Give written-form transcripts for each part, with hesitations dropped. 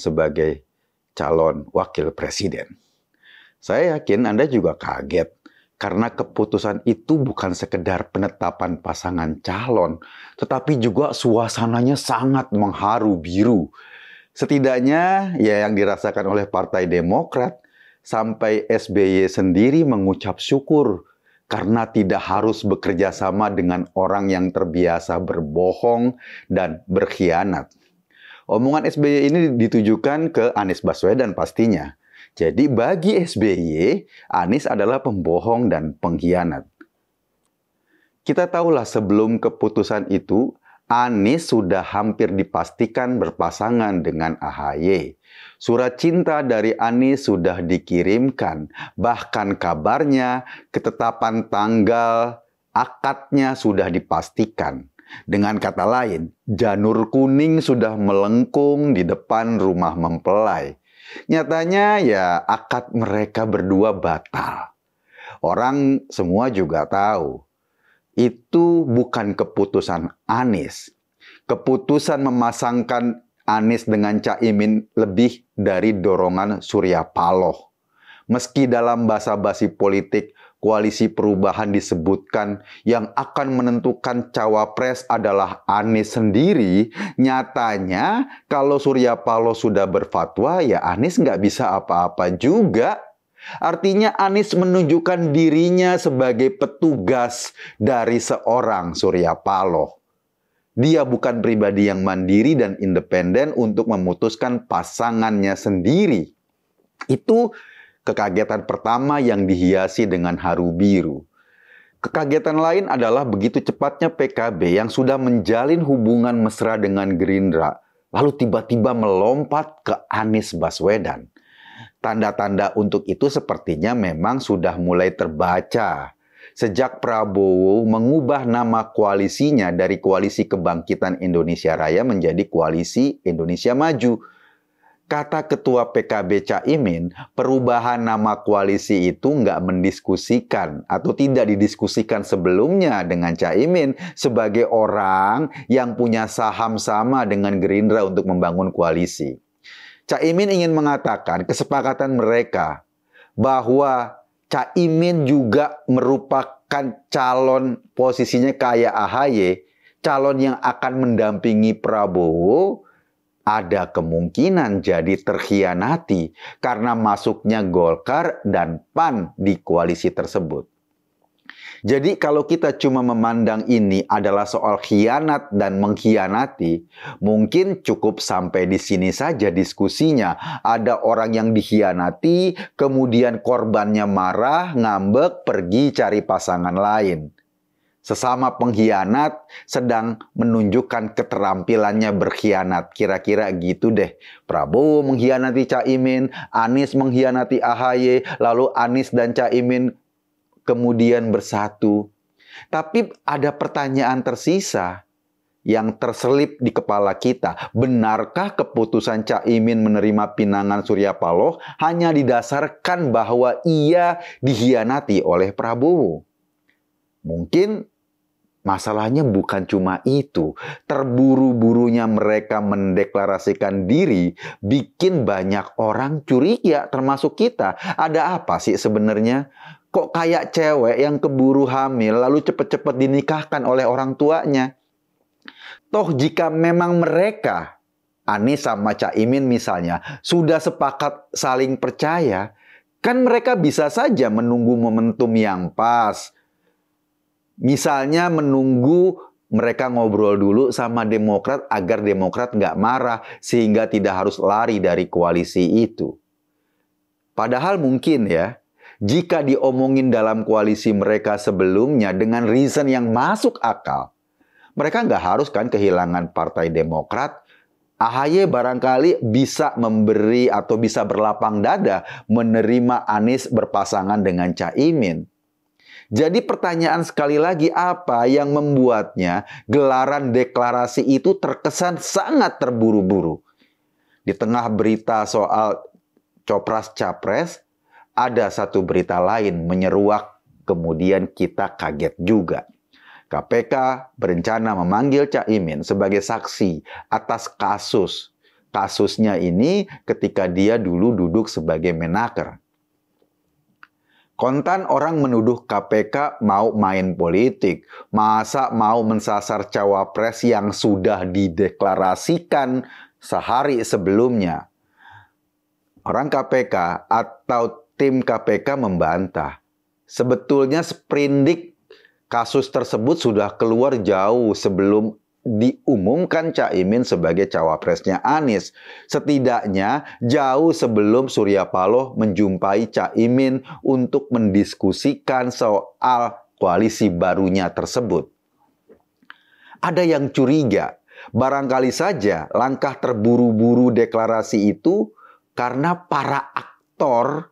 sebagai calon wakil presiden. Saya yakin Anda juga kaget karena keputusan itu bukan sekedar penetapan pasangan calon, tetapi juga suasananya sangat mengharu biru. Setidaknya ya yang dirasakan oleh Partai Demokrat, sampai SBY sendiri mengucap syukur karena tidak harus bekerja sama dengan orang yang terbiasa berbohong dan berkhianat. Omongan SBY ini ditujukan ke Anies Baswedan pastinya. Jadi bagi SBY, Anies adalah pembohong dan pengkhianat. Kita tahulah sebelum keputusan itu, Anies sudah hampir dipastikan berpasangan dengan AHY. Surat cinta dari Anies sudah dikirimkan. Bahkan kabarnya ketetapan tanggal akadnya sudah dipastikan. Dengan kata lain, janur kuning sudah melengkung di depan rumah mempelai. Nyatanya ya akad mereka berdua batal. Orang semua juga tahu. Itu bukan keputusan Anies. Keputusan memasangkan Anies dengan Caimin lebih dari dorongan Surya Paloh. Meski dalam basa-basi politik, koalisi perubahan disebutkan yang akan menentukan cawapres adalah Anies sendiri, nyatanya kalau Surya Paloh sudah berfatwa, ya Anies nggak bisa apa-apa juga. Artinya Anies menunjukkan dirinya sebagai petugas dari seorang Surya Paloh. Dia bukan pribadi yang mandiri dan independen untuk memutuskan pasangannya sendiri. Itu kekagetan pertama yang dihiasi dengan haru biru. Kekagetan lain adalah begitu cepatnya PKB yang sudah menjalin hubungan mesra dengan Gerindra, lalu tiba-tiba melompat ke Anies Baswedan. Tanda-tanda untuk itu sepertinya memang sudah mulai terbaca. Sejak Prabowo mengubah nama koalisinya dari Koalisi Kebangkitan Indonesia Raya menjadi Koalisi Indonesia Maju. Kata Ketua PKB Caimin, perubahan nama koalisi itu nggak mendiskusikan atau tidak didiskusikan sebelumnya dengan Caimin sebagai orang yang punya saham sama dengan Gerindra untuk membangun koalisi. Caimin ingin mengatakan kesepakatan mereka bahwa Caimin juga merupakan calon posisinya kayak AHY, calon yang akan mendampingi Prabowo, ada kemungkinan jadi terkhianati karena masuknya Golkar dan PAN di koalisi tersebut. Jadi kalau kita cuma memandang ini adalah soal khianat dan mengkhianati, mungkin cukup sampai di sini saja diskusinya. Ada orang yang dikhianati, kemudian korbannya marah, ngambek, pergi cari pasangan lain. Sesama pengkhianat sedang menunjukkan keterampilannya berkhianat. Kira-kira gitu deh. Prabowo mengkhianati Caimin, Anies mengkhianati AHY, lalu Anies dan Caimin kemudian bersatu. Tapi ada pertanyaan tersisa yang terselip di kepala kita. Benarkah keputusan Caimin menerima pinangan Surya Paloh hanya didasarkan bahwa ia dikhianati oleh Prabowo? Mungkin masalahnya bukan cuma itu. Terburu-burunya mereka mendeklarasikan diri bikin banyak orang curiga, termasuk kita. Ada apa sih sebenarnya? Kok kayak cewek yang keburu hamil lalu cepet-cepet dinikahkan oleh orang tuanya? Toh jika memang mereka, Anies sama Caimin misalnya, sudah sepakat saling percaya, kan mereka bisa saja menunggu momentum yang pas. Misalnya menunggu mereka ngobrol dulu sama Demokrat agar Demokrat nggak marah sehingga tidak harus lari dari koalisi itu. Padahal mungkin ya, jika diomongin dalam koalisi mereka sebelumnya dengan reason yang masuk akal, mereka nggak harus kan kehilangan Partai Demokrat. AHY barangkali bisa memberi atau bisa berlapang dada menerima Anies berpasangan dengan Caimin. Jadi pertanyaan sekali lagi, apa yang membuatnya gelaran deklarasi itu terkesan sangat terburu-buru? Di tengah berita soal Copras-Capres, ada satu berita lain menyeruak, kemudian kita kaget juga. KPK berencana memanggil Caimin sebagai saksi atas kasus kasusnya ini ketika dia dulu duduk sebagai Menaker. Kontan orang menuduh KPK mau main politik, masa mau mensasar cawapres yang sudah dideklarasikan sehari sebelumnya. Orang KPK atau tim KPK membantah. Sebetulnya sprindik kasus tersebut sudah keluar jauh sebelum diumumkan Caimin sebagai cawapresnya Anies. Setidaknya jauh sebelum Surya Paloh menjumpai Caimin untuk mendiskusikan soal koalisi barunya tersebut. Ada yang curiga, barangkali saja langkah terburu-buru deklarasi itu karena para aktor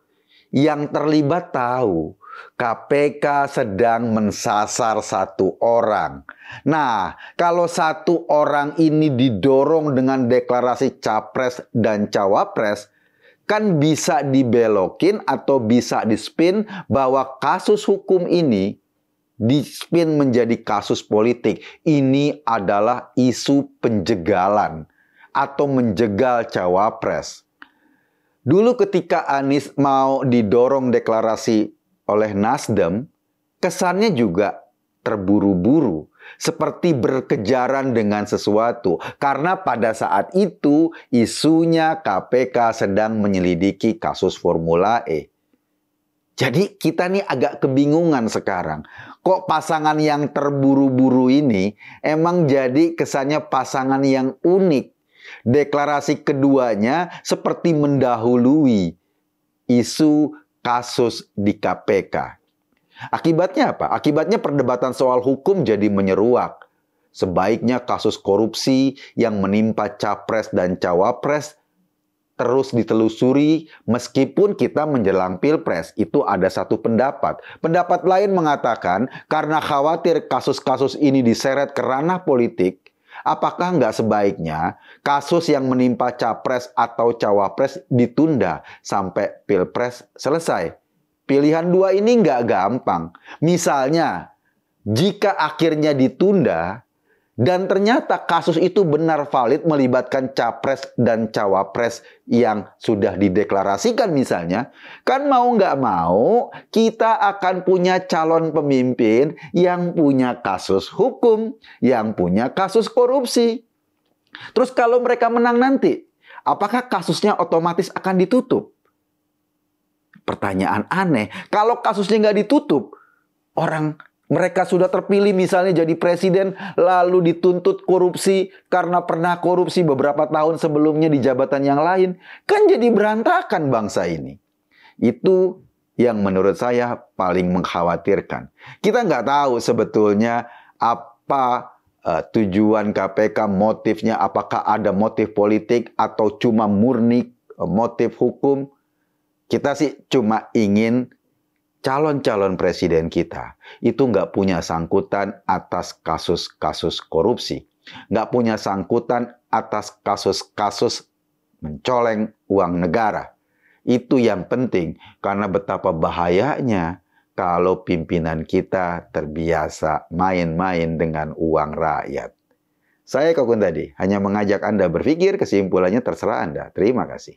yang terlibat tahu KPK sedang mensasar satu orang. Nah, kalau satu orang ini didorong dengan deklarasi capres dan cawapres, kan bisa dibelokin atau bisa dispin bahwa kasus hukum ini dispin menjadi kasus politik. Ini adalah isu penjegalan atau menjegal cawapres. Dulu ketika Anies mau didorong deklarasi oleh Nasdem, kesannya juga terburu-buru, seperti berkejaran dengan sesuatu. Karena pada saat itu isunya KPK sedang menyelidiki kasus Formula E. Jadi kita nih agak kebingungan sekarang. Kok pasangan yang terburu-buru ini emang jadi kesannya pasangan yang unik. Deklarasi keduanya seperti mendahului isu kasus di KPK. Akibatnya apa? Akibatnya perdebatan soal hukum jadi menyeruak. Sebaiknya kasus korupsi yang menimpa capres dan cawapres terus ditelusuri meskipun kita menjelang pilpres. Itu ada satu pendapat. Pendapat lain mengatakan karena khawatir kasus-kasus ini diseret ke ranah politik, apakah nggak sebaiknya kasus yang menimpa capres atau cawapres ditunda sampai pilpres selesai? Pilihan dua ini nggak gampang. Misalnya, jika akhirnya ditunda dan ternyata kasus itu benar valid melibatkan capres dan cawapres yang sudah dideklarasikan misalnya, kan mau nggak mau kita akan punya calon pemimpin yang punya kasus hukum, yang punya kasus korupsi. Terus kalau mereka menang nanti, apakah kasusnya otomatis akan ditutup? Pertanyaan aneh. Kalau kasusnya nggak ditutup, mereka sudah terpilih misalnya jadi presiden, lalu dituntut korupsi karena pernah korupsi beberapa tahun sebelumnya di jabatan yang lain, kan jadi berantakan bangsa ini. Itu yang menurut saya paling mengkhawatirkan. Kita nggak tahu sebetulnya apa tujuan KPK, motifnya, apakah ada motif politik atau cuma murni motif hukum. Kita sih cuma ingin calon-calon presiden kita itu nggak punya sangkutan atas kasus-kasus korupsi. Nggak punya sangkutan atas kasus-kasus mencoleng uang negara. Itu yang penting, karena betapa bahayanya kalau pimpinan kita terbiasa main-main dengan uang rakyat. Saya Kokun tadi hanya mengajak Anda berpikir, kesimpulannya terserah Anda. Terima kasih.